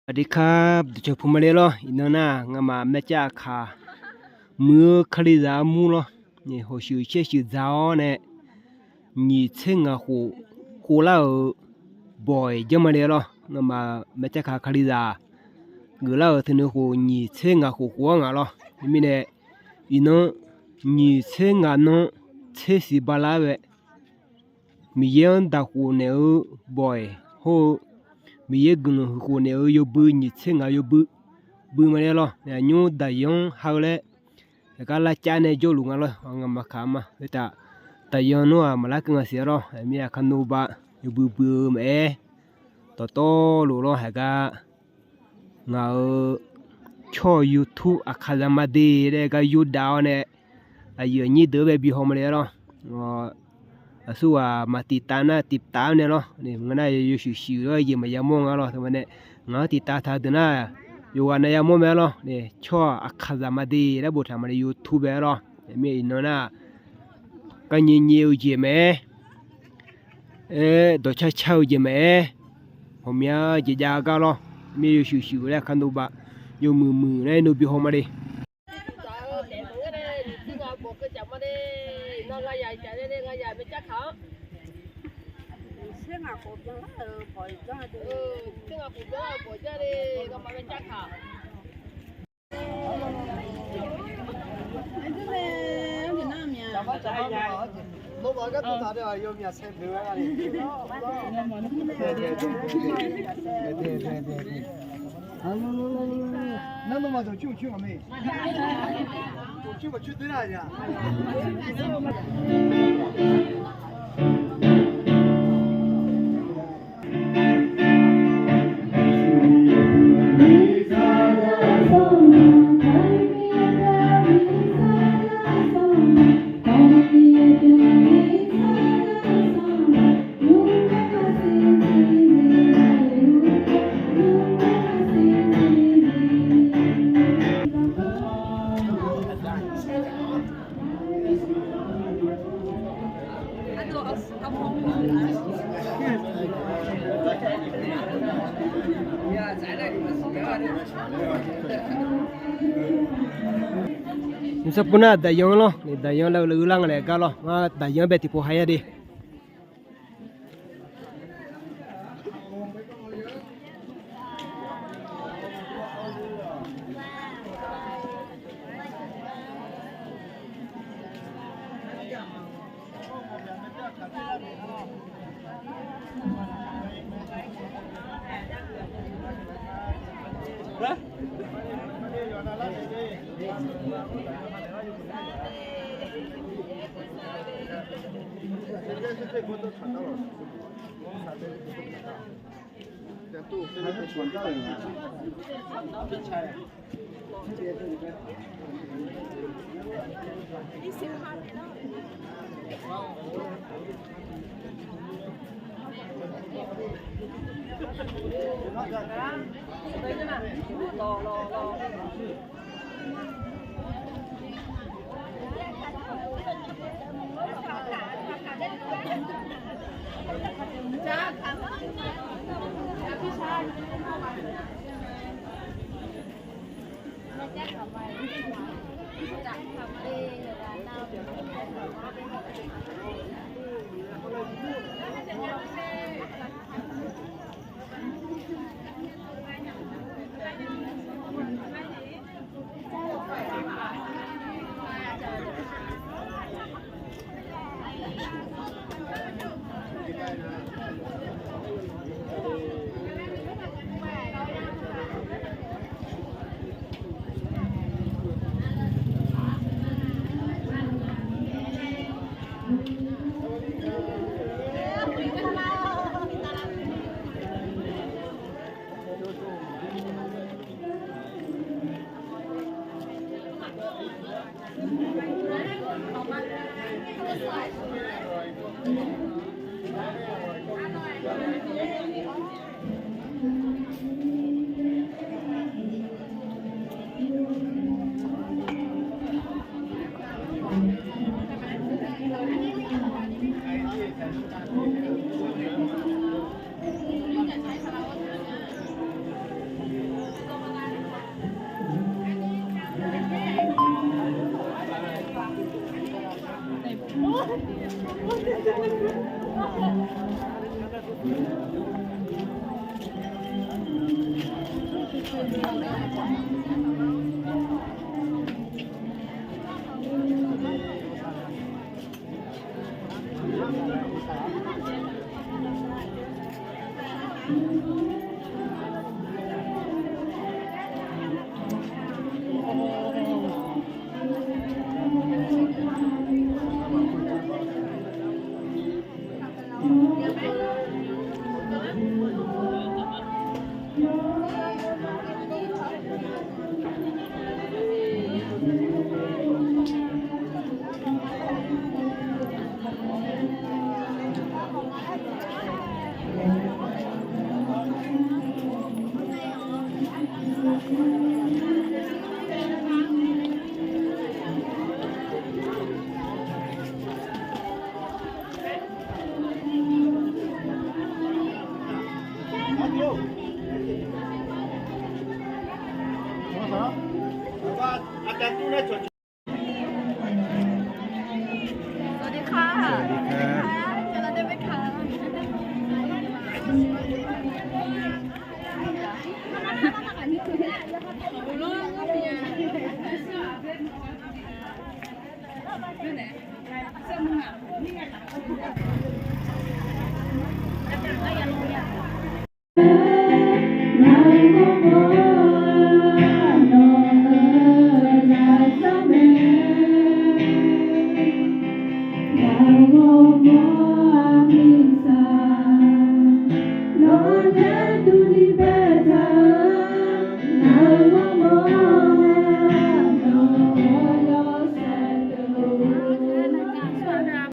สวัสดีครับเจ้าผมมาเลยเหรออินน่างามาแม่จ้าค่ะมือคลิจามูเหรอนี่หัวชิวเชี่ยชิวจ้าเนี่ยนี่เชิงอ่ะหัวเราบ่อยจะมาเลยเหรองามาแม่จ้าค่ะคลิจาเกล้าถึงหัวนี่เชิงอ่ะหัวงอ่ะเหรอมีเนี่ยอินนี่เชิงอ่ะน้องเชื่อสิบาลาเวมีเยอะดาหัวเนี่ยบ่อยหัวมีเยอะกลุ่มคนเนี่ยยบนี่เชิงอ่ะยบมาเลยเหรอเนี่ยยูดายองฮาวเล่แล้วก็ละจานเนี่ยโจลุงอ่ะเหรองามาขามาเฮ้ยแต่ยองนู้นมาละกังเสียเหรอมีอาคันนูบะยบมาโตลุเหรอแล้วก็งาช่อยูทูบอาคาซามาดีแล้วก็ยูดาวเนี่ยอายุนี่เดือบแบบบิโฮมาเลยเหรอสู้ว่ามาติดตามนะติดตามเนี่ยเหรอเนี่ยงั้นน่ะอยู่ชิวๆแล้วยังไม่ยามองอ่ะเหรอทำไมเนี่ยงั้นติดตามท่าเดินน่ะอยู่วันไหนยามองไหมเหรอเนี่ยช่ออาคาซามาดีแล้วบุตรทำอะไรยูทูบเหรอมีอินโน่น่ะก็ยิ่งยิ่งเยอะไหมตัวเช่าเยอะไหมผมอยากจะยากเหรอมีอยู่ชิวๆแล้วคันดูบะอยู่มือเนี่ยนูบิโฮมาดิ生啊，过不了，跑一转的。生啊，过不了，过这里，干嘛要加卡？哎，这嘞，我给那面。老大个做啥的啊？有面菜饼啊？对。啊，那么就去了没？去吧，去对了去。นี่สับปะรดได้ยังเหรอนี่ได้ยังแล้วลือลังอะไรกันเหรอว่าได้ยังแบบที่พอให้ดิ สวัสดีค่ะ สวัสดีครับ เจอเราได้ไหมคะ来过我。